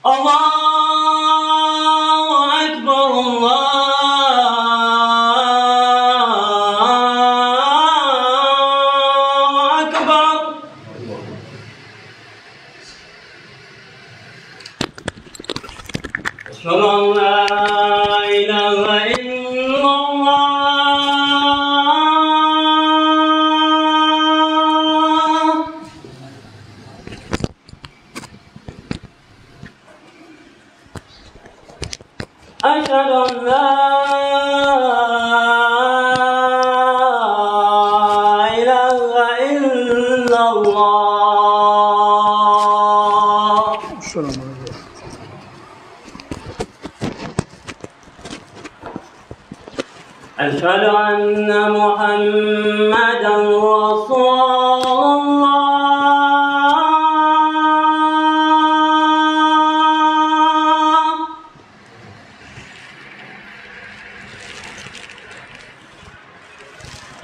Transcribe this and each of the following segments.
الله أكبر الله أكبر أشهد أن لا إله إلا الله أشهد أن لا إله إلا الله أشهد أن محمدا رسول الله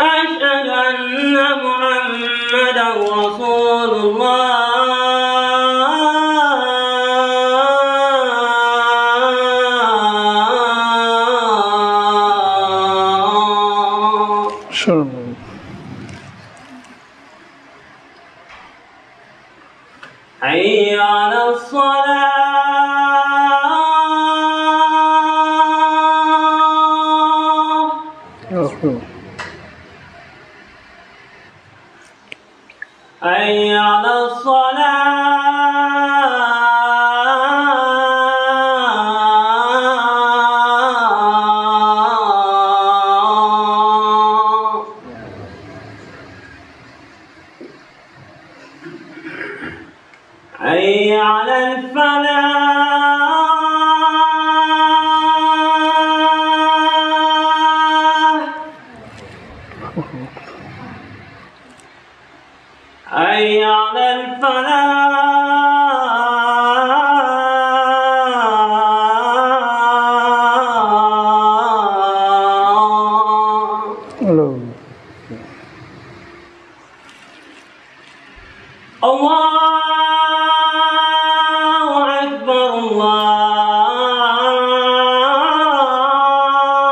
أشهد أن محمدا رسول الله حي على الصلاة حي على الصلاة حي على الفلاح حي على الفلاح الله أكبر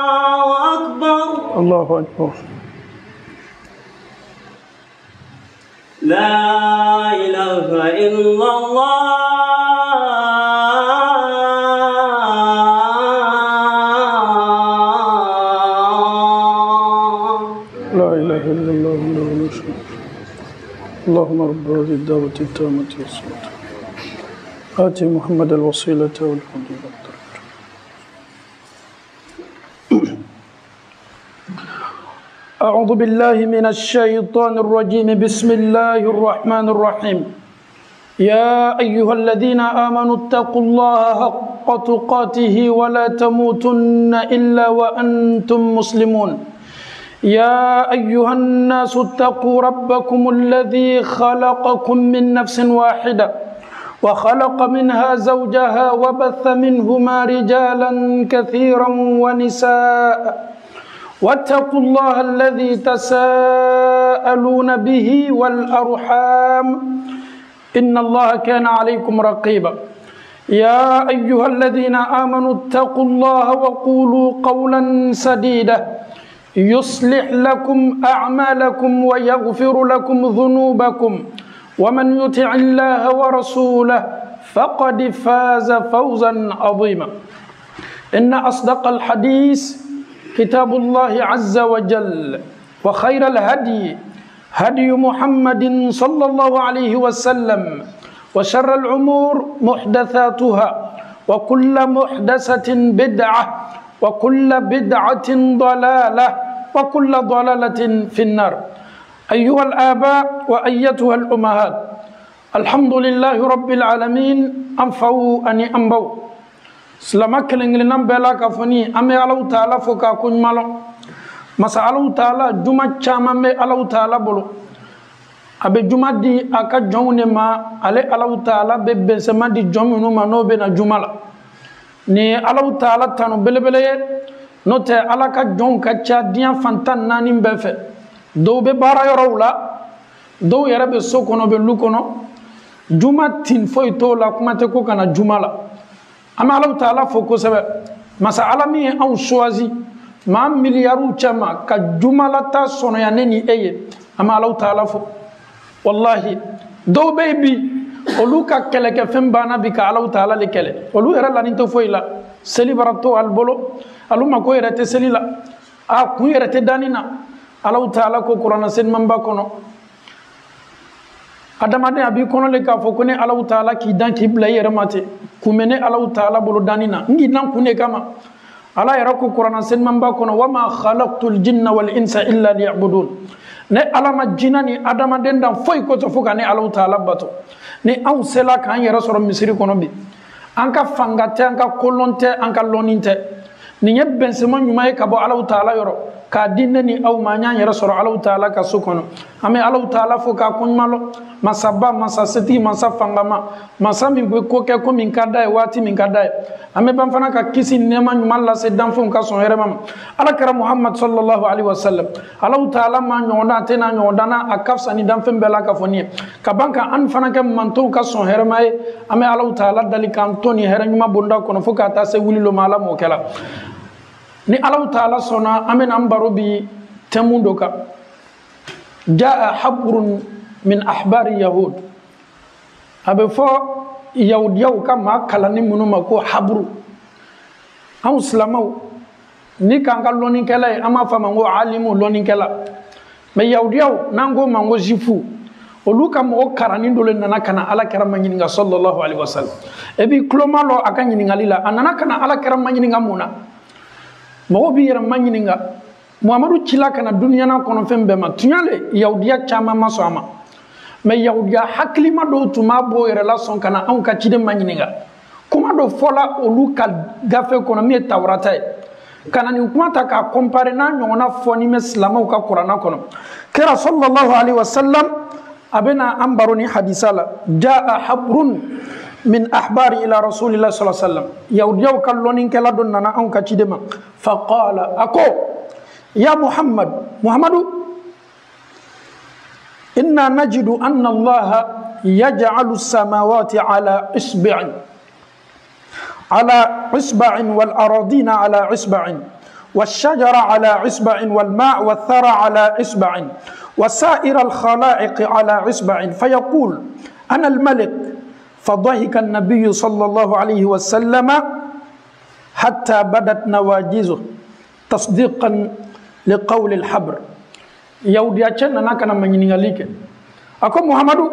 الله أكبر الله أكبر لا إله إلا الله لا إله إلا الله وحده لا شريك له اللهم رب هذه الدعوة التامة والصلاة آت محمد الوسيلة والفضيلة أعوذ بالله من الشيطان الرجيم بسم الله الرحمن الرحيم يا أيها الذين آمنوا اتقوا الله حق تقاته ولا تموتن إلا وأنتم مسلمون يا أيها الناس اتقوا ربكم الذي خلقكم من نفس واحدة وخلق منها زوجها وبث منهما رجالا كثيرا ونساء واتقوا الله الذي تساءلون به والأرحام إن الله كان عليكم رقيبا يا أيها الذين آمنوا اتقوا الله وقولوا قولا سديدا يصلح لكم أعمالكم ويغفر لكم ذنوبكم ومن يطع الله ورسوله فقد فاز فوزا عظيما إن أصدق الحديث كتاب الله عز وجل وخير الهدي هدي محمد صلى الله عليه وسلم وشر الأمور محدثاتها وكل محدثة بدعة وكل بدعة ضلالة وكل ضلالة في النار أيها الآباء وأيتها الأمهات الحمد لله رب العالمين أنفوا أني أنبوا سلامك لنجلنا بلا كفني أمي الله تعالى فوق كون مالو مسا الله تعالى جمعة شام أمي الله تعالى بلو أبي جمعة دي أكا جون ما على الله تعالى ببسما دي جون ما نو بنا جمعة ni Allah Ta'ala tanu belebele note ala ka jon ka cha diyan fantan nani mbefe do be bara yoro la do yara be sokono be lukono juma tin foy to la kuma te ko kana juma la ama Allah taala fo ko sebe masa alami an choisi ma milliards chama ka jumalata sono ya neni eye ama Allah taala fo wallahi do baby oluka kele ke fembana bi ka Allah taala le kele olu era la ninto foila celibarato albolo aluma ko era te selila a ku era te danina Allah taala ko qur'ana sen mamba kono adamade abi kono le ka fo ko ne Allah taala ki dan ki bla yere mate kumene Allah taala bolo danina ngi nan kune kama ala yara ko qur'ana sen mamba kono wama khalaqtul jinna wal insa illa liya'budun ne alama jinani adamade dan foy ko to fo ka ne Allah taala bato ni aw sela kan yara soro misiri kono bi anka fangate anka kolonte anka loninte ni yebben se man nyuma ka bo Allah taala yoro ka dinne ni aw manya yara soro Allah taala ka sukono ame Allah taala fo ka kunmalo masaba masaseti masafangama masami ko ke ko min kadai wati min kadai ame ban fana ka kisi nema nyuma la se dan fo ka son heremam ala kara Muhammad sallallahu alaihi wasallam Allah taala ma nyonda tena nyondana akafsa ni dan fembela ka foni ka banka an fana ka manto ka son heremay ame Allah taala dali kan toni heranyuma bonda kono fo ka ta se wulilo mala mo kala ni Allah taala sona ame nambaro bi temundo ka jaa habrun min ahbari yahud abe fo yahudiyaw kama kalani munuma ko habru an islamaw ni kanga loni kala ama fama ngo alimu loni kala me yahudiyaw nango mango jifu olu kam o karani dole nana kana ala karama nyinga sallallahu alaihi wasallam ebi klomalo aka nyingalila anana kana ala karama nyinga muna mo bi yera nyinga muhammadu cila kana dunya na kono fembe ma tunyale yahudiya chama masoma me yahudiya haklima do tuma bo relation kana an ka cide manyininga kuma do fola olu ka gafe kono mi tawrata kana ni kuma ta ka compare na nyona foni me islamaw ka qur'ana kono kira sallallahu alaihi wasallam abena ambaroni hadisala jaa habrun min ahbari ila rasulillah sallallahu alaihi wasallam yahudiya kallonin kala don nana an ka cide ma faqala ako ya muhammadu إنا نجد أن الله يجعل السماوات على إصبع والأراضين على إصبع والشجر على إصبع والماء والثرى على إصبع وسائر الخلائق على إصبع فيقول أنا الملك فضحك النبي صلى الله عليه وسلم حتى بدت نواجذه تصديقا لقول الحبر yahudiya cenna nakana manyiningalike ako muhammadu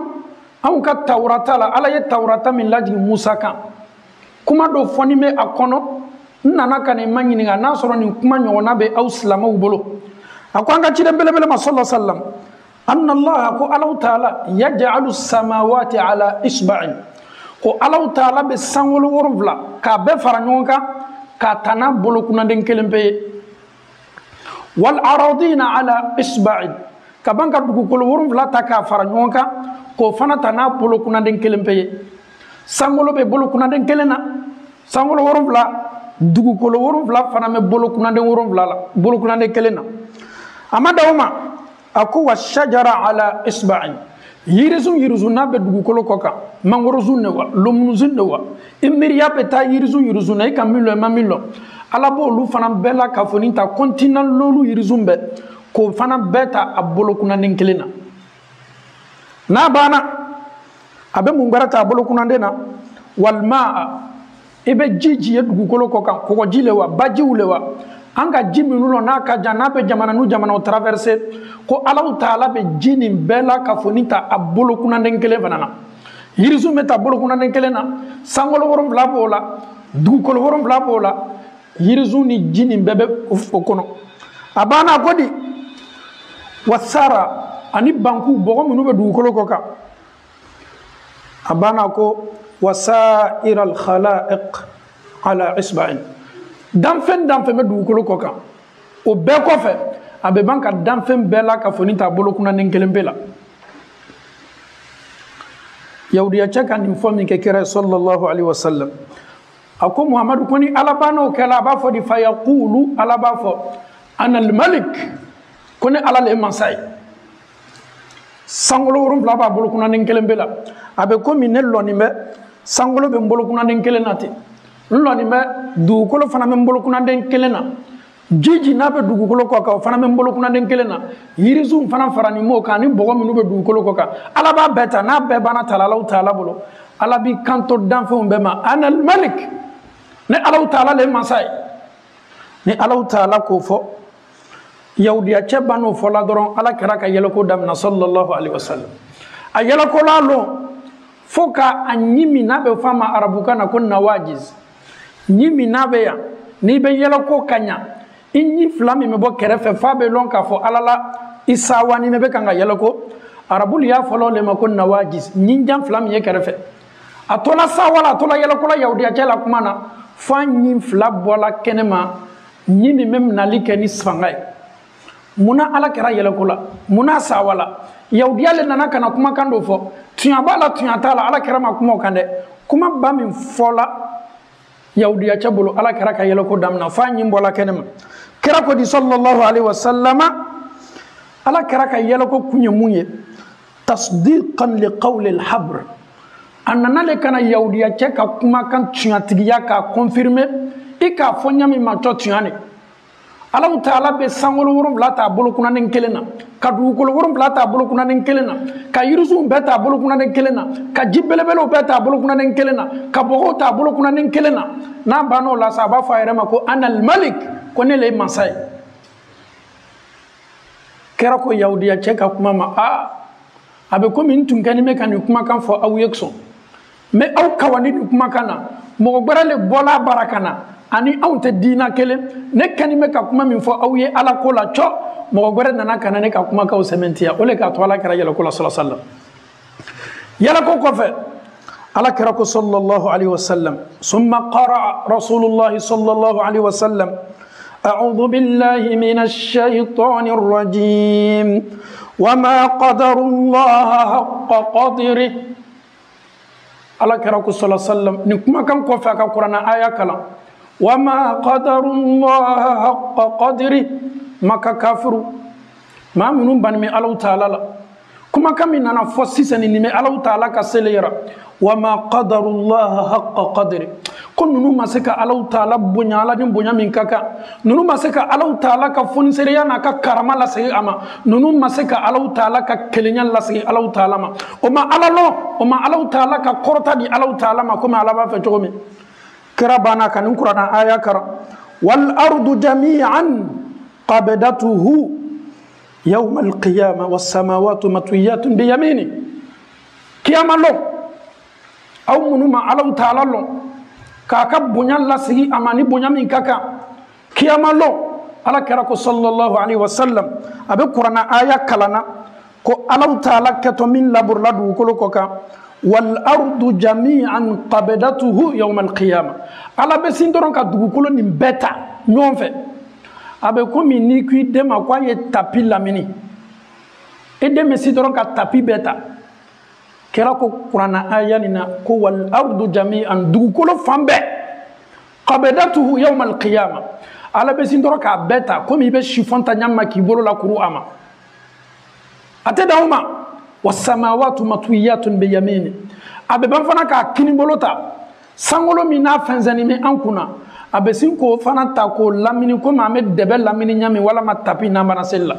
an ka tawrata la ala ye tawrata min laji musa kan kuma do foni me akono nana kana manyininga na soro ni kuma nyona be aw islamaw bolo ako an ka cide belebele ma sallallahu alaihi wasallam anna allah ko allah taala yaj'alu samawati ala isba'in ko allah taala be sangolo worvla ka be faranyonka ka tana bolo kuna den kelempe wal aradina ala isba'in kabanka dugu kolo worum flata ka faranyonka ko fana tana bolo kuna den kelempe sangolo be bolo kuna den kelena sangolo worum fla dugu kolo worum fla fana me bolo kuna den worum fla bolo kuna den kelena amada uma aku washajara ala isba'in yirizu na be dugu kolo koka mangoro zunne wa lomunu zunne wa imiriya be ta yirizu na ikamilo mamilo alabo lu fana bela ka foni ta continent lolu yirizumbe ko fana beta abolo kuna nin kelena na bana abe mungarata abolo kuna ndena wal maa ibe jiji yedugu kolo ko kan ko jilewa bajiwlewa anga jiminulo na ka janabe jamana nu jamana o traverser ko Allah taala be jini bela ka foni ta abolo kuna nin kele fanana yirizume ta abolo kuna nin kelena sangolo worom labola dugu kolo worom labola yirizu ni jini bebe okono abana kodi wasara ani banku bogo minu be dugukolo koka abana ko wasair al khalaiq ala isba'in danfen be dugukolo koka o be ko fe abe banka danfen bela ka foni ta bolo kuna nen kelembela yahudiya chaka ni fomi ke kira sallallahu alaihi wasallam ako muhammadu koni alabano kala ba fo di fayaqulu alaba fo ana al malik koni ala le mansay sangolo worum la ba bolo kuna nen kelembela abe ko minello ni be sangolo be bolo kuna nen kelenati nlɔni bɛ dugukolo fana bɛ n bolo kunaden kelen na jiji n'a bɛ dugukolo kɔ kan o fana bɛ n bolo kunaden kelen na yirisunw fana fara nin m'o kan ni bɔgɔ minnu bɛ dugukolo kɔ kan ala b'a bɛɛ ta n'a bɛɛ banna ta Allahu Taala bolo ala b'i kanto danfɛnw bɛɛ ma anal malik ne Allahu Taala le ye masa ye ni Allahu Taala k'o fɔ yahudiya cɛ ban'o fɔla dɔrɔn ala kɛra ka yɛlɛko daminɛ sallallahu alaihi wasallam a yɛlɛkola lɔn fo ka a ɲimi n'a bɛ fɔ a ma arabukan na ko nawajiz ɲimi n'a bɛ yan n'i bɛ yɛlɛko ka ɲa i ɲi fila min bɛ bɔ kɛrɛfɛ f'a bɛ lɔn k'a fɔ ala la i sawa ni bɛ kan ka yɛlɛko arabulu y'a fɔlɔ le ma ko nawajiz ɲinjan fila min ye kɛrɛfɛ a tola sawa la a tola yɛlɛkola yahudiya cɛ la kuma na fo a ɲi fila bɔla kɛnɛma ɲi min bɛ minɛli kɛ ni fanga ye munna ala kɛra yɛlɛko la munna sawa la yahudiya le nana kana kumakan dɔ fɔ tiɲɛ b'a la tiɲɛ t'a la ala kɛra ma kuma o kan dɛ kuma ba min fɔla yahudiya cɛ bolo ala kɛra ka yɛlɛko daminɛ fo a ɲi bɔla kɛnɛma kira ko di sallallahu alaihi wasallam ala kɛra ka yɛlɛko kun ye mun ye tasdiqan li qawli al-habr a nana le kana yahudiya cɛ ka kumakan tiɲɛtigiya k'a confirmer i k'a fɔ ɲami ma cɔ tiɲɛ ne Allahu Taala bɛ sankolo 7 t'a bolo kunaden kelen na ka dugukolo 7 t'a bolo kunaden kelen na ka yirisunw bɛɛ t'a bolo kunaden kelen na ka ji belebelew bɛɛ t'a bolo kunaden kelen na ka bɔgɔw t'a bolo kunaden kelen na n'a banna o la sa a b'a fɔ a yɛrɛ ma ko anal malik ko ne le ye masa ye kɛra ko yahudiya cɛ ka kuma ma a bɛ komi n tun kɛlen bɛ ka nin kumakan fɔ aw ye sɔn mais aw kawandi nin kumakan na mɔgɔ wɛrɛ le bɔla a bara ka na ani anw tɛ diina kelen ne kɛlen bɛ ka kuma min fɔ aw ye ala ko la cɔ mɔgɔ wɛrɛ nana ka na ne ka kumakanw sɛmɛntiya o le k'a to ala kɛra yɛlɛko la sallallahu alaihi wasallam yɛlɛko kɔfɛ ala kɛra ko sallallahu alaihi wasallam summa qara'a rasulullah sallallahu alaihi wasallam a'udhu billahi minash shaitanir rajim wama qadarullaha haqqa qadrihi ala kɛra ko sallallahu alaihi wasallam ni kumakan kɔfɛ a ka kuranna aya kalan wama qadarullaha haqqa qadri maka kafiru maa minnu banimi Allahu Taala la kumakan min nana fɔ sisan nin bɛ Allahu Taala ka seli yira wama qadarullaha haqqa qadri ko ninnu ma se ka Allahu Taala bonya ala ni bonya min ka kan ninnu ma se ka Allahu Taala ka fonisereya n'a ka karama lasegin a ma ninnu ma se ka Allahu Taala ka kelenya lasegin Allahu Taala ma o ma ala lɔn o ma Allahu Taala ka kɔrɔta di Allahu Taala ma komi ala b'a fɛ cogo min kira bana kan nin kuranna aya kara wal ardu jami'an qabdatuhu yawm al qiyamah was samawati matwiyatun bi yamini kiyama lo aw munnu ma Allahu Taala lo k'a ka bonya lasigi a ma ni bonya min ka kan kiyama lo ala kɛra ko sallallahu alaihi wasallam a bɛ kuranna aya kalanna ko Allahu Taala kɛtɔ min laburula dugukolo kɔ kan wal ardu jami'an qabdatuhu yawm al qiyamah ala bɛ sin dɔrɔn ka dugukolo nin bɛɛ ta ɲɔgɔn fɛ a bɛ komi n'i ko i den ma ko a ye tapi lamini i den bɛ sin dɔrɔn ka tapi bɛɛ ta kɛra ko kuranna aya nin na ko wal ardu jami'an dugukolo fan bɛɛ qabdatuhu yawm al qiyamah ala bɛ sin dɔrɔn k'a bɛɛ ta komi i bɛ chiffon ta ɲami ma k'i bolo lakuru a ma a tɛ dan o ma wasamawatu matwiyatun bi yamini a bɛ ban fana k'a kini bolo ta sankolo min n'a fɛnsɛnni bɛ an kunna a bɛ sin k'o fana ta k'o lamini komi an bɛ dɛbɛ lamini ɲami walama tapi n'an bana seli la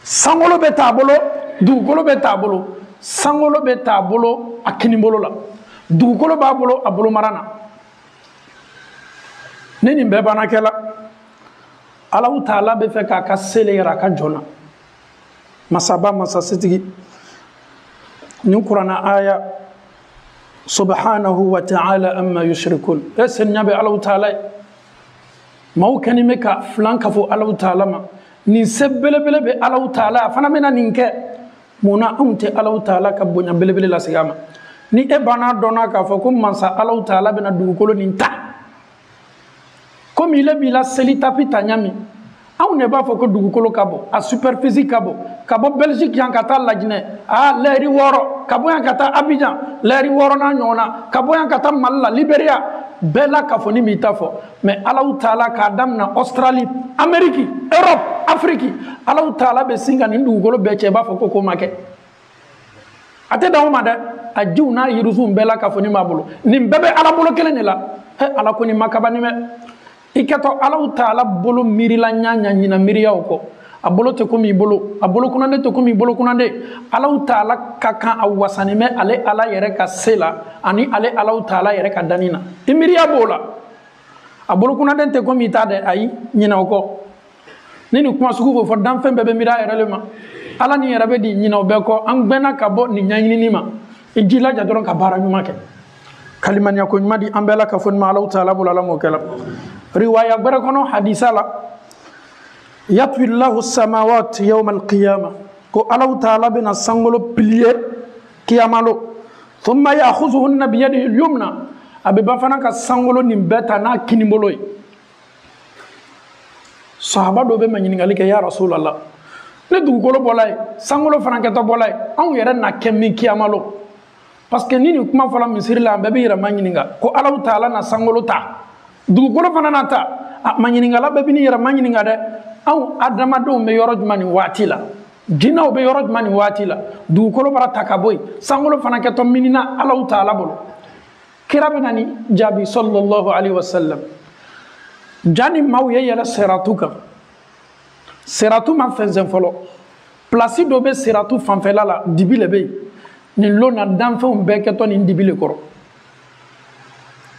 sankolo bɛ t'a bolo dugukolo bɛ t'a bolo sankolo bɛ t'a bolo a kini bolo la dugukolo b'a bolo a bolo mara na ne nin bɛɛ banna kɛla Allahu Taala bɛ fɛ k'a ka seli yɛrɛ a ka jɔn na masaba masasitigi nin kuranna aya subhanahu wa ta'ala amma yushrikun senya bɛ Allahu Taala ye maaw kɛlen bɛ ka filan ka fɔ Allahu Taala ma nin se belebele bɛ Allahu Taala a fana bɛna nin kɛ munna anw tɛ Allahu Taala ka bonya belebele lasegin a ma ni e banna dɔnna k'a fɔ ko mansa Allahu Taala bɛna dugukolo nin ta komi ile b'i la seli tapi ta ɲami anw ne b'a fɔ ko dugukolo ka bɔ a superficie ka bɔ Belgique yan ka taa Lajinɛ lɛri 6 ka bɔ yan ka taa Abidjan lɛri 6 n'a ɲɔgɔn na ka bɔ yan ka taa Mali la Libéria bɛɛ la ka fɔ ni b'i ta fɔ mais Allahu Taala k'a daminɛ Australie Amérique Europe Afrique Allahu Taala bɛ sin ka nin dugukolo bɛɛ cɛ i b'a fɔ ko ko ma kɛ a tɛ dan o ma dɛ a jiw n'a yirisunw bɛɛ la k'a fɔ ni m'a bolo nin bɛɛ bɛ ala bolo kelen de la ala ko nin ma kabani dɛ i kɛtɔ alaw taala bolo miirila ɲa ɲina miiriyaw kɔ a bolo tɛ komi i bolo a bolo kunnande tɛ komi i bolo kunnande alaw taala ka kan a wasani mɛ ale ala yɛrɛ ka se la ani ale alaw taala yɛrɛ ka danni na i miiriya b'o la a bolo kunnande tɛ komi i ta dɛ ayi ɲina o kɔ ni nin kuma sugu b'o fɔ danfɛn bɛɛ bɛ miiri a yɛrɛ le ma ala ni yɛrɛ bɛ di ɲina o bɛɛ kɔ an gbɛnna ka bɔ nin ɲɛɲinini ma i jilaja dɔrɔn ka baara ɲuman kɛ kalimaniya ko ɲuman di an bɛɛ la ka fɔ nin ma alaw taala bolo ala m'o kɛ la riwaya gbɛrɛ kɔnɔ hadisa la yatwi llahu samawat yawma alqiyama ko alaw taala bɛna sankolo piliye kiyamalo thumma ya'khuzuhunna biyadihi lyumna a bɛ ba fana ka sankolo nin bɛɛ ta n'a kinibolo ye sahaba dɔ bɛ ma ɲininkali kɛ ya rasulallah ne dugukolo bɔla ye sankolo fana kɛtɔ bɔla ye anw yɛrɛ na kɛ min kiyamalo parce que ni nin kuma fɔla misiri la an bɛɛ bɛ yɛrɛma ɲininka ko alaw taala na sankolo ta dugukolo fana na ta ma ɲininkala bɛɛ bɛ ni yɛrɛma ɲininka dɛ anw adamadenw bɛ yɔrɔ jumɛn nin waati la jinɛw bɛ yɔrɔ jumɛn nin waati la dugukolo bara ta ka bɔ yen sankolo fana kɛtɔ minina alaw taala bolo kira bɛ na ni jaabi sallallahu alaihi wasallam jani maaw ye yɛlɛ siratu kan siratu ma fɛnsɛn fɔlɔ plasi dɔ bɛ siratu fanfɛla la dibi le bɛ yen nin lon na danfɛnw bɛɛ kɛtɔ nin dibi le kɔrɔ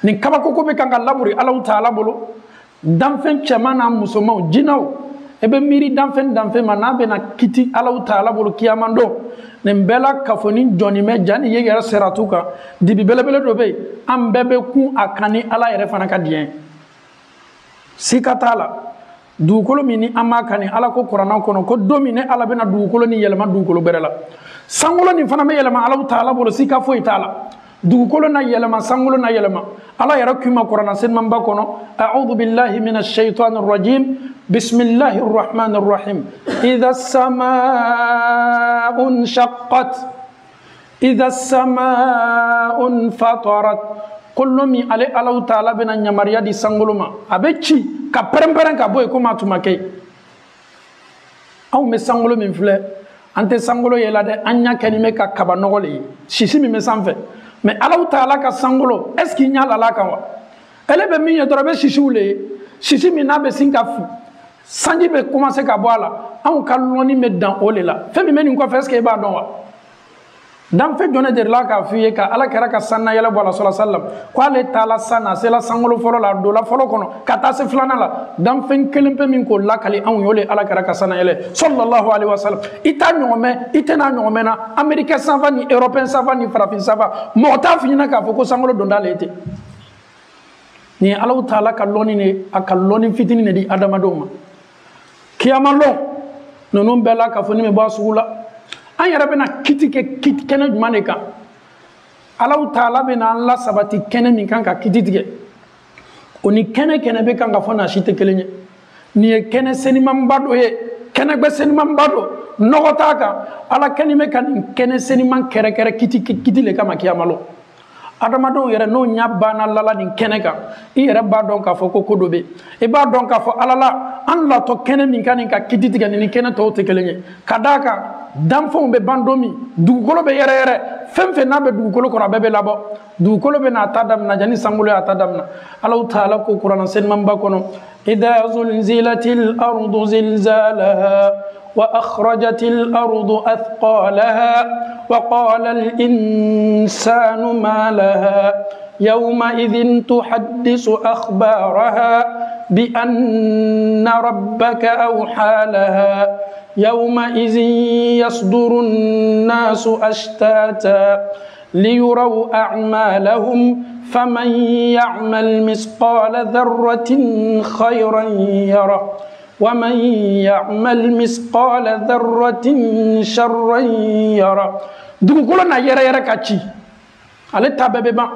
nin kabakoko bɛ kan ka laburi alaw taala bolo danfɛn cɛman n'a musomanw jinɛw e bɛ miiri danfɛn ma n'a bɛna kiti alaw taala bolo kiyaman don nin bɛɛ la kafoni jɔnni mɛ jani ye yɛrɛ siratu kan dibi belebele dɔ bɛ yen an bɛɛ bɛ kun a kan ni ala yɛrɛ fana ka diɲɛ sika t'a la dugukolo min ni an b'a kan ni ala ko kurannaw kɔnɔ ko don min ne ala bɛna dugukolo ni yɛlɛma dugukolo bɛrɛ la sankolo nin fana bɛ yɛlɛma alaw taala bolo sika foyi t'a la dugukolo na yɛlɛma sankolo na yɛlɛma ala yɛrɛ k'i ma kuranna selimanba kɔnɔ a'udhu billahi minash shaitanir rajim bismillahir rahmanir rahim idha samaa'un shaqqat idha samaa'un fatarat kollo min ale alaw taala bɛna yamariya di sankolo ma a bɛ ci ka pɛrɛn-pɛrɛn ka bɔ yen komi a tun ma kɛ anw bɛ sankolo min filɛ an tɛ sankolo ye la dɛ an ɲa kɛ nin bɛ ka kaba nɔgɔ le ye sisi min bɛ sanfɛ mais alaw taala ka sankolo est ce que i ɲa lala kan wa ele bɛ min ye dɔrɔn a bɛ sisiw le ye sisi min n'a bɛ sin ka fin sanji bɛ commencer ka bɔ a la anw ka lɔnni bɛ dan o le la fɛn min bɛ nin kɔfɛ est ce que i b'a dɔn wa danfɛn jɔn ne delila k'a f'i ye ka ala kɛra ka san na yɛlɛ bɔ a la sallallahu alaihi wasallam ko ale taala san na a sela sankolo fɔlɔ la a donna fɔlɔ kɔnɔ ka taa se filanan la danfɛn kelen pe min k'o lakali anw ye o le ala kɛra ka san na yɛlɛ sallallahu alaihi wasallam i t'a ɲɔgɔn mɛn i tɛna ɲɔgɔn mɛn na américain sanfɛ ni européen sanfɛ ni farafin sanfɛ mɔgɔ t'a f'i ɲɛna k'a fɔ ko sankolo don t'ale ye ten nin ye alaw taala ka lɔnni de a ka lɔnni fitinin de di adamadenw ma kiyama lɔn ninnu bɛɛ la k'a fɔ nin bɛ bɔ a sugu la an yɛrɛ bɛna kiti kɛ kɛnɛ jumɛn de kan alaw taala bɛna an lasabati kɛnɛ min kan ka kiti tigɛ o ni kɛnɛ bɛ kan ka fɔ na si tɛ kelen ye nin ye kɛnɛ senimanba dɔ ye kɛnɛgbɛ senimanba dɔ nɔgɔ t'a kan ala kɛlen bɛ ka nin kɛnɛ seniman kɛrɛkɛrɛ kiti le kama kiyama lɔ adamadenw yɛrɛ n'o ɲa banna lala nin kɛnɛ kan i yɛrɛ b'a dɔn k'a fɔ ko dɔ bɛ yen i b'a dɔn k'a fɔ ala la an latɔ kɛnɛ min ka nin ka kiti tigɛ nin kɛnɛ tɔw tɛ kelen ye ka d'a kan danfɛnw bɛ ban don min dugukolo bɛ yɛrɛ fɛn fɛn n'a bɛ dugukolo kɔrɔ a bɛɛ bɛ labɔ dugukolo bɛ n'a ta damina janni sankolo y'a ta damina alaw taala ko kuranna selimanba kɔnɔ idha zulzilatil ardu zilzalaha وأخرجت الأرض أثقالها وقال الإنسان ما لها يومئذ تحدث أخبارها بأن ربك أوحى لها يومئذ يصدر الناس أشتاتا ليروا أعمالهم فمن يعمل مثقال ذرة خيرا يره ومن يعمل مثقال ذرة شرا يره dugukolo na yɛrɛ ka ci ale ta bɛɛ bɛ ban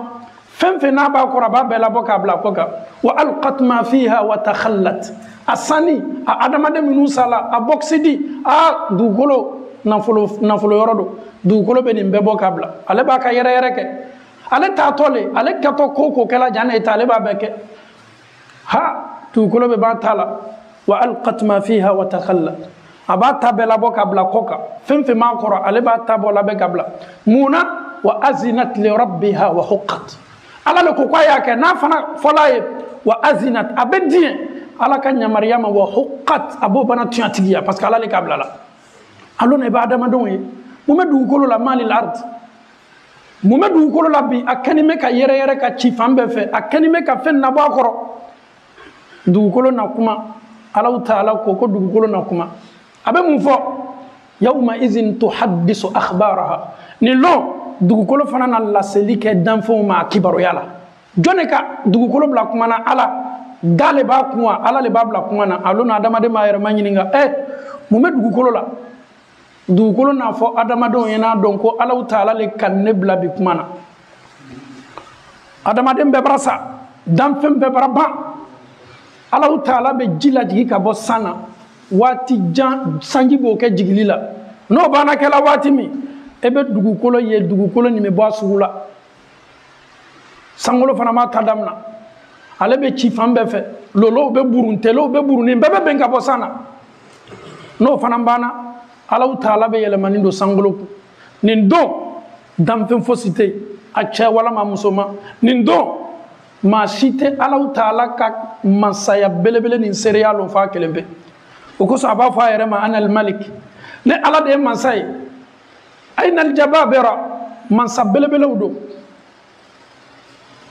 fɛn fɛn n'a b'a kɔrɔ a b'a bɛɛ labɔ k'a bila kɔ kan wa alqat ma fiha wa takhallat a sanni a adamaden minnu sala a bɔgisidi a dugukolo nafolo yɔrɔ don dugukolo bɛ nin bɛɛ bɔ k'a bila ale b'a ka yɛrɛ kɛ ale taatɔ le ale kɛtɔ ko kɛla jan ne ta ale b'a bɛɛ kɛ ha dugukolo bɛ ban ta la wa alqat ma fiha wa takhallat a b'a ta bɛɛ labɔ k'a bila kɔ kan fɛn fɛn b'a kɔrɔ ale b'a ta bɔ labɛn k'a bila mun na wa azinat li rabbiha wa huqqat ala le ko kwa yake na fana folaye wa azinat abedien ala ka nyamariyama wa huqqat abo bana tuyatigiya parce que ala le kabla la alo ne ba adama don ye mume dugukolo la malil ard mume dugukolo la bi akani me ka yere yere ka ci fambe fe akani me ka fen na bo akoro dugukolo na kuma ala taala ko ko dugukolo na kuma abe mun fo yawma izin tuhaddisu akhbaraha ni lo dugukolo fana na laseli ke danfo ma kibaro yala jone ka dugukolo bla kuma na ala dale ba kuma ala le ba bla kuma na alo na adama de ma yere manyininga mume dugukolo la dugukolo na fo adamadenw ye n'a dɔn ko Alahu Taala le ka ne bila bi kuma na adamaden bɛɛ bara sa danfɛn bɛɛ bara ban Alahu Taala bɛ ji lajigi ka bɔ san na waati jan sanji b'o kɛ jigili la n'o banna kɛla waati min e bɛ dugukolo ye dugukolo nin bɛ bɔ a sugu la sankolo fana ma ta damina ale bɛ ci fan bɛɛ fɛ lolow bɛ burun telew bɛ burun nin bɛɛ bɛ bɛn ka bɔ san na n'o fana banna Alahu Taala be yɛlɛmani do sankolo kun nin don danfɛn fosi tɛ a cɛ walama muso ma nin don maa si tɛ Alahu Taala ka masaya belebele nin seereya lɔn f'a kelen pe o kosɔn a b'a fɔ a yɛrɛ ma anal malik ne ala de ye masa ye aynal jababira masa belebelew don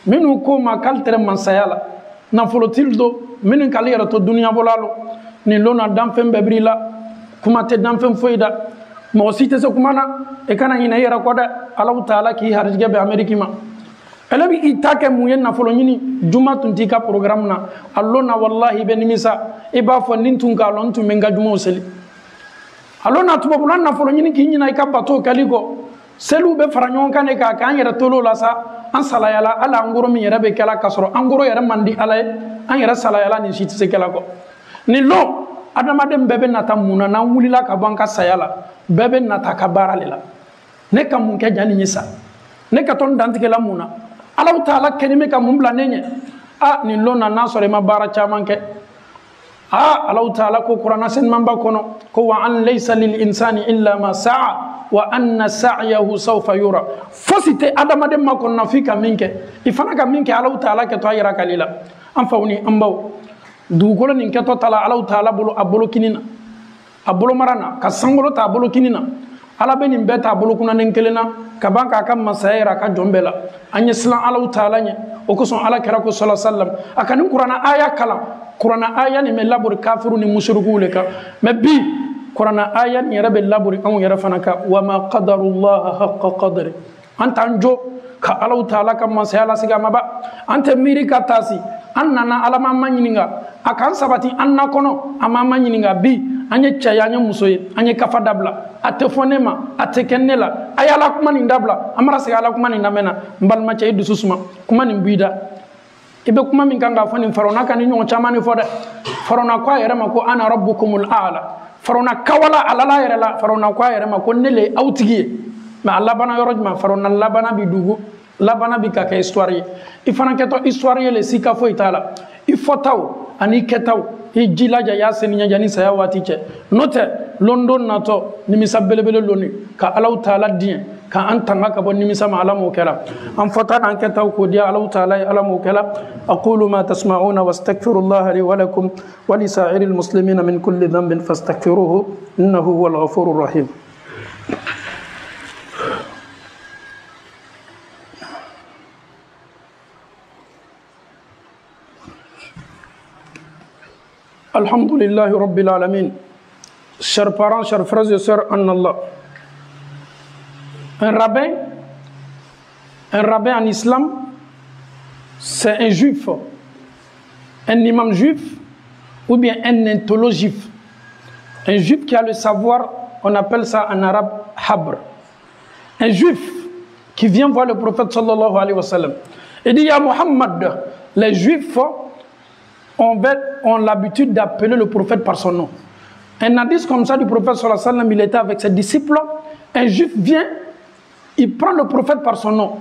minnu ko ma k'ale tɛ masaya la nafolotigi don minnu k'ale yɛrɛ to duniyabɔla lo nin don na danfɛn bɛɛ biri la kuma tɛ danfɛn foyi da mɔgɔ si tɛ se kuma na i kana ɲinɛ i yɛrɛ kɔ dɛ Alahu Taala k'i harijɛgɛ bɛ Ameriki ma ele bi i ta kɛ mun ye nafolo ɲini juma tun t'i ka programme na a lon na wallahi i bɛ nimisa i b'a fɔ nin tun k'a lɔn n tun bɛ n ka jumaw seli a lon na tubabula nafolo ɲini k'i ɲinɛ i ka bato kɛli kɔ seliw bɛ fara ɲɔgɔn kan de k'a kɛ an yɛrɛ tol'o la sa an salayala hali angoro min yɛrɛ bɛ kɛla k'a sɔrɔ angoro yɛrɛ man di ala ye an yɛrɛ salayala nin si tɛ se kɛla kɔ nin lon adamaden bɛɛ bɛ nata mun na n'an wulila ka bɔ an ka saya la bɛɛ bɛ nata ka baara de la ne ka mun kɛ jani ye sa ne ka tɔn dantigɛla mun na Alahu Taala kɛni bɛ ka mun bila ne ɲɛ nin lon na n'a sɔrɔ i ma baara caman kɛ Alahu Taala ko kuranɛ senimanba kɔnɔ ko wa an laysa lil insani illa ma sa'a wa anna sa'yahu sawfa yura fosi tɛ adamaden ma kɔnɔna f'i ka min kɛ i fana ka min kɛ Alahu Taala kɛtɔ a yira kali la an faw ni an baw dugukolo nin kɛtɔ ta la Alahu Taala bolo a bolo kini na a bolo mara na ka sankolo ta a bolo kini na ala bɛ nin bɛɛ ta a bolo kunanen kelen na ka ban k'a ka masaya yira a ka jɔn bɛɛ la an ye silan Alahu Taala ɲɛ o kosɔn ala kɛra ko sallallahu alaihi wasallam a ka nin kuranɛ aya kalan kuranɛ aya nin bɛ labori kafiru ni musirikuw le kan mais bi kuranɛ aya nin yɛrɛ bɛ labori anw yɛrɛ fana kan wa ma qadarullaha haqqa qadri an t'an jo ka Alahu Taala ka masaya lasigi a ma ba an tɛ miiri ka taasi an nana ala ma ɲininka a k'an sabati an na kɔnɔ a ma ɲininka bi an ye cɛ ye an ye muso ye an ye kafa dabila a tɛ fɔ ne ma a tɛ kɛ ne la a ye ala kuma nin dabila an mana segin ala kuma nin lamɛn na n balimacɛ i dusu suma kuma nin b'i da i bɛ kuma min kan k'a fɔ nin Farawuna ka ni ɲɔgɔn caman de fɔ dɛ Farawuna ko a yɛrɛ ma ko ana rabbukumul a'la Farawuna kawala a lala yɛrɛ la Farawuna ko a yɛrɛ ma ko ne le ye aw tigi ye mais a labana yɔrɔ jumɛn Farawuna labana bi dugu labana bi ka kɛ histoire ye i fana kɛtɔ histoire ye le sika foyi t'a la i fɔtaw ani kɛtaw i jilaja y'a seni ɲɛjɛ ni saya waati cɛ n'o tɛ london natɔ nimisa belebele loni ka Alahu Taala diɲɛ ka an tanga ka bɔ nimisa ma ala m'o kɛra an fɔta n'an kɛtaw k'o di Alahu Taala ye ala m'o kɛra aqulu ma tasma'una wastaghfirullaha li wa lakum wa li sa'iril muslimina min kulli dhanbin fastaghfiruhu innahu huwal ghafurur rahim. Alhamdulillah Rabbil Alamin. Chers parents, chers frères et sœurs en Allah. Un rabbin en islam, c'est un juif, un imam juif ou bien un intello juif. Un juif qui a le savoir, on appelle ça en arabe habr. Un juif qui vient voir le prophète sallallahu alayhi wa sallam et dit ya Muhammad, les juifs ont l'habitude d'appeler le prophète par son nom. Un hadith comme ça du prophète sallallahu alayhi wa sallam, il était avec ses disciples. Un juif vient, il prend le prophète par son nom.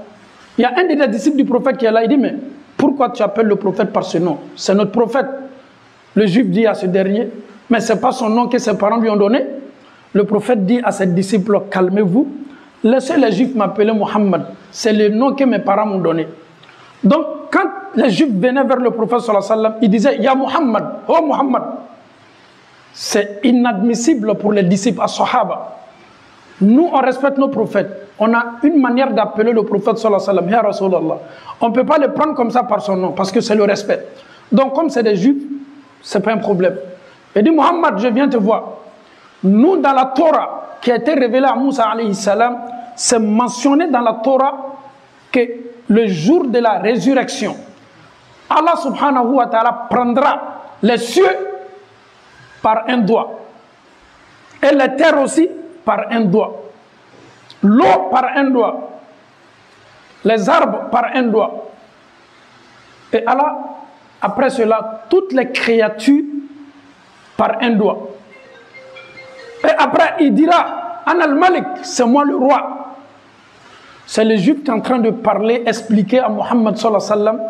Il y a un des disciples du prophète qui est là, il dit mais pourquoi tu appelles le prophète par ce nom? C'est notre prophète. Le juif dit à ce dernier, mais ce n'est pas son nom que ses parents lui ont donné. Le prophète dit à ses disciples, calmez-vous, laissez les Juifs m'appeler Muhammad. C'est le nom que mes parents m'ont donné. Donc, quand les Juifs venaient vers le prophète sallallahu alayhi wa sallam, ils disaient Ya Muhammad, oh Muhammad. C'est inadmissible pour les disciples à Sahaba. Nous, on respecte nos prophètes. On a une manière d'appeler le prophète sallallahu alayhi wa sallam, Ya Rasulallah. On ne peut pas le prendre comme ça par son nom, parce que c'est le respect. Donc, comme c'est des Juifs, ce n'est pas un problème. Il dit Muhammad, je viens te voir. Nous, dans la Torah, qui a été révélée à Moussa alayhi salam, c'est mentionné dans la Torah que le jour de la résurrection, Allah subhanahu wa ta'ala prendra les cieux par un doigt et les terres aussi par un doigt, l'eau par un doigt, les arbres par un doigt, et Allah, après cela, toutes les créatures par un doigt. Et après, il dira Ana al-Malik, c'est moi le roi. C'est le Juif qui est en train de parler, expliquer à Muhammad sallallahu alayhi wa sallam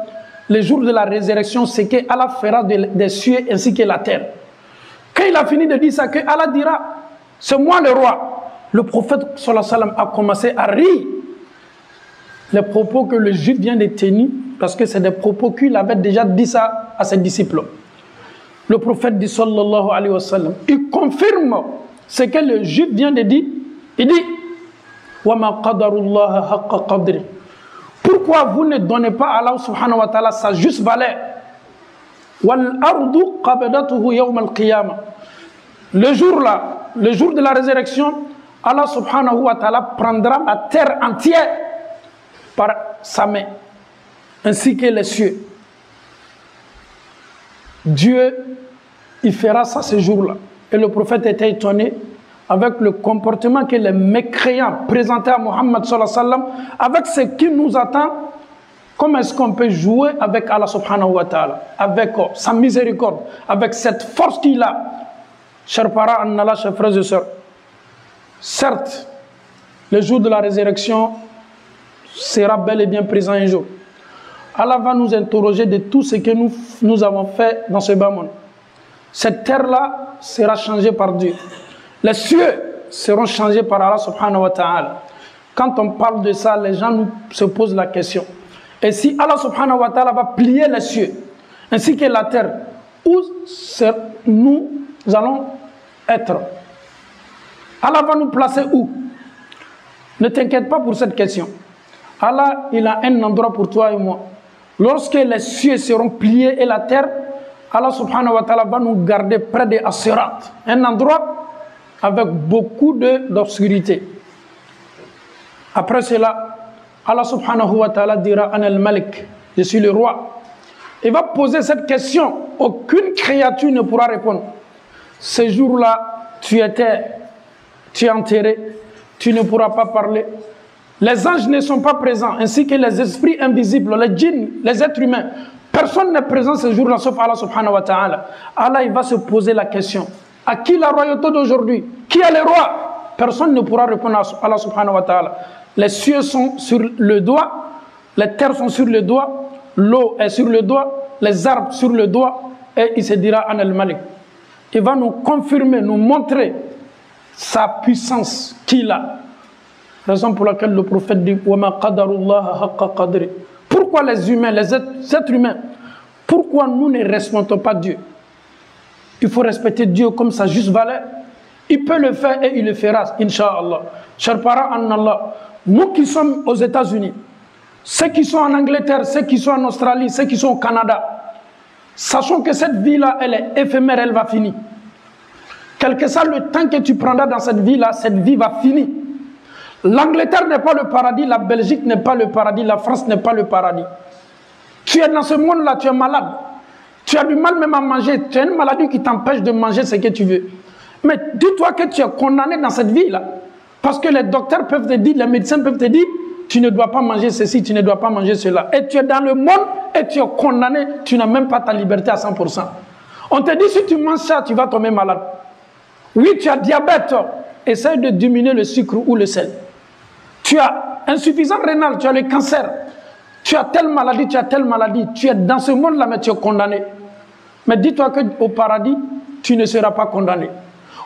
le jour de la résurrection, c'est que Allah fera des cieux ainsi que la terre. Quand il a fini de dire ça, que Allah dira c'est moi le roi. Le prophète sallallahu alayhi wa sallam a commencé à rire les propos que le Juif vient de tenir, parce que c'est des propos qu'il avait déjà dit ça à ses disciples. Le prophète dit sallallahu alayhi wa sallam, il confirme ce que le Juif vient de dire. Il dit وَمَا قَدَرُ اللَّهَ حَقَّ قَدْرِ. Pourquoi vous ne donnez pas à Allah subhanahu wa ta'ala sa juste valeur? وَالْأَرْضُ قَبْضَتُهُ يَوْمَ الْقِيَامَةِ. Le jour là, le jour de la résurrection, Allah subhanahu wa ta'ala prendra la terre entière par sa main, ainsi que les cieux. Dieu, il fera ça ce jour-là. Et le prophète était étonné avec le comportement que les mécréants présentaient à Muhammad sallallahu alayhi wa sallam, avec ce qui nous attend. Comment est-ce qu'on peut jouer avec Allah subhanahu wa ta'ala, avec sa miséricorde, avec cette force qu'il a? Chers parents en Allah, chers frères et sœurs, certes, le jour de la résurrection sera bel et bien présent un jour. Allah va nous interroger de tout ce que nous avons fait dans ce bas monde. Cette terre-là sera changée par Dieu. Les cieux seront changés par Allah subhanahu wa ta'ala. Quand on parle de ça, les gens se posent la question. Et si Allah subhanahu wa ta'ala va plier les cieux, ainsi que la terre, où nous allons être? Allah va nous placer où? Ne t'inquiète pas pour cette question. Allah, il a un endroit pour toi et moi. Lorsque les cieux seront pliés et la terre, Allah subhanahu wa ta'ala va nous garder près de As-Sirat, un endroit avec beaucoup d'obscurité. Après cela, Allah subhanahu wa ta'ala dira Ana al-Malik, je suis le roi. Il va poser cette question, aucune créature ne pourra répondre. Ce jour-là, tu es enterré, tu ne pourras pas parler. Les anges ne sont pas présents, ainsi que les esprits invisibles, les djinns, les êtres humains. Personne n'est présent ce jour-là, sauf Allah subhanahu wa ta'ala. Allah, il va se poser la question. À qui la royauté d'aujourd'hui? Qui est le roi? Personne ne pourra répondre à Allah subhanahu wa ta'ala. Les cieux sont sur le doigt, les terres sont sur le doigt, l'eau est sur le doigt, les arbres sur le doigt, et il se dira Ana al-Malik. Il va nous confirmer, nous montrer sa puissance qu'il a. Raison pour laquelle le prophète dit وَمَا قَدَرُ اللَّهَ حَقَّ قَدْرِ. Pourquoi les humains, les êtres humains, pourquoi nous ne respectons pas Dieu? Il faut respecter Dieu comme sa juste valeur. Il peut le faire et il le fera, Inch'Allah. Chers parents en Allah, nous qui sommes aux États-Unis, ceux qui sont en Angleterre, ceux qui sont en Australie, ceux qui sont au Canada, sachons que cette vie-là, elle est éphémère, elle va finir. Quel que soit le temps que tu prendras dans cette vie-là, cette vie va finir. L'Angleterre n'est pas le paradis, la Belgique n'est pas le paradis, la France n'est pas le paradis. Tu es dans ce monde-là, tu es malade. Tu as du mal même à manger, tu as une maladie qui t'empêche de manger ce que tu veux. Mais dis-toi que tu es condamné dans cette vie-là. Parce que les docteurs peuvent te dire, les médecins peuvent te dire, tu ne dois pas manger ceci, tu ne dois pas manger cela. Et tu es dans le monde et tu es condamné, tu n'as même pas ta liberté à 100%. On te dit, si tu manges ça, tu vas tomber malade. Oui, tu as diabète, essaye de diminuer le sucre ou le sel. Tu as insuffisance rénale, tu as le cancer. Tu as telle maladie, tu as telle maladie. Tu es dans ce monde-là, mais tu es condamné. Mais dis-toi qu'au paradis, tu ne seras pas condamné.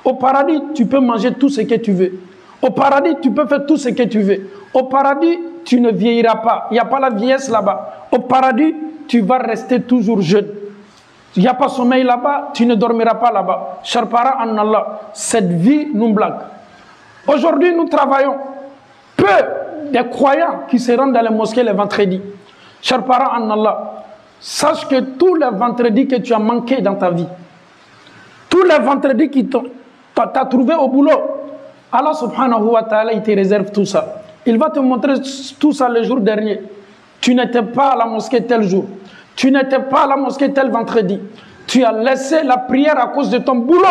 Au paradis, tu peux manger tout ce que tu veux. Au paradis, tu peux faire tout ce que tu veux. Au paradis, tu ne vieilliras pas. Il n'y a pas la vieillesse là-bas. Au paradis, tu vas rester toujours jeune. Il n'y a pas sommeil là-bas, tu ne dormiras pas là-bas. Chers parents en Allah, cette vie nous blague. Aujourd'hui, nous travaillons. Peu des croyants qui se rendent dans les mosquées les vendredis. Chers parents en Allah, sache que tous les vendredis que tu as manqué dans ta vie, tous les vendredis qui t'as trouvé au boulot, Allah subhanahu wa ta'ala, il te réserve tout ça. Il va te montrer tout ça le jour dernier. Tu n'étais pas à la mosquée tel jour. Tu n'étais pas à la mosquée tel vendredi. Tu as laissé la prière à cause de ton boulot.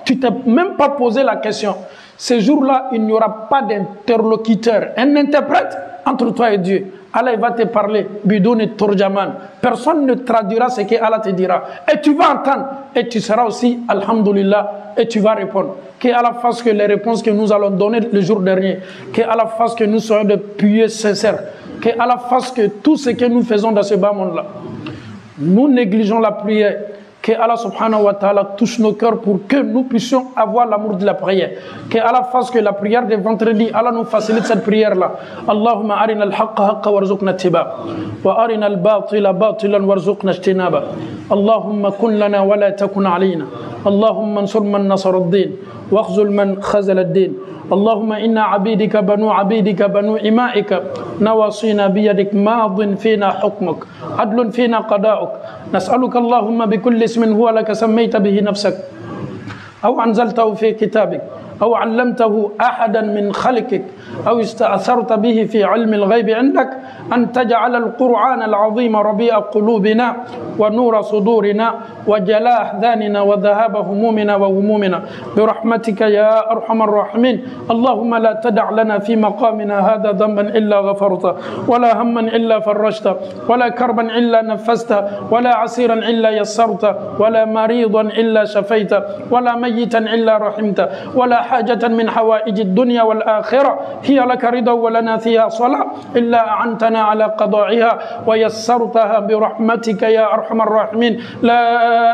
Tu t'es même pas posé la question. Ce jour-là, il n'y aura pas d'interlocuteur, un interprète entre toi et Dieu. Allah il va te parler, bidon et torjaman. Personne ne traduira ce que Allah te dira. Et tu vas entendre, et tu seras aussi, alhamdulillah, et tu vas répondre. Que Allah fasse que les réponses que nous allons donner le jour dernier, que Allah fasse que nous soyons de pieux sincères, que Allah fasse que tout ce que nous faisons dans ce bas monde-là, nous négligeons la prière. Que Allah subhanahu wa ta'ala touche nos cœurs pour que nous puissions avoir l'amour de la prière. Que Allah fasse que la prière de vendredi, Allah nous facilite cette prière-là. Allahumma arina al-haqqa haqqa warzuqna ittiba. Wa arina al-batila batilan warzuqna ijtinaba. Allahumma kun lana wa la takun alayna. Allahumma ansur man nasara ad-din. واخذل من خذل الدين. اللهم إنا عبيدك بنو عبيدك بنو إمائك نواصينا بيدك ماض فينا حكمك عدل فينا قضاؤك نسألك اللهم بكل اسم هو لك سميت به نفسك أو أنزلته في كتابك أو علمته أحدا من خلقك أو استأثرت به في علم الغيب عندك أن تجعل القرآن العظيم ربيع قلوبنا ونور صدورنا وجلاء أحزاننا وذهاب همومنا وغمومنا برحمتك يا أرحم الراحمين. اللهم لا تدع لنا في مقامنا هذا ذنبا إلا غفرته ولا هما إلا فرجته ولا كربا إلا نفسته ولا عسيرا إلا يسرته ولا مريضا إلا شفيته ولا ميتا إلا رحمته ولا حاجة من حوائج الدنيا والآخرة هي لك رضا ولنا فيها صلاة إلا أعنتنا على قضائها ويسرتها برحمتك يا أرحم الراحمين. لا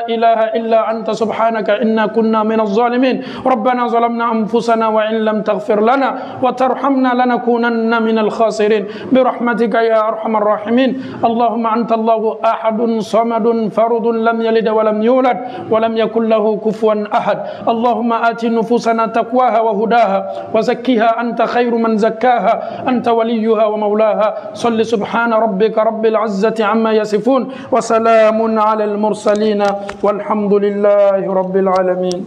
إله إلا أنت سبحانك إنا كنا من الظالمين. ربنا ظلمنا أنفسنا وإن لم تغفر لنا وترحمنا لنكونن من الخاسرين برحمتك يا أرحم الراحمين. اللهم أنت الله أحد صمد فرد لم يلد ولم يولد ولم يكن له كفوا أحد. اللهم آت نفوسنا تقواها وهداها وزكها أنت خير من زكاها أنت وليها ومولاها. صل سبحان ربك رب العزة عما يصفون وسلام على المرسلين والحمد لله رب العالمين.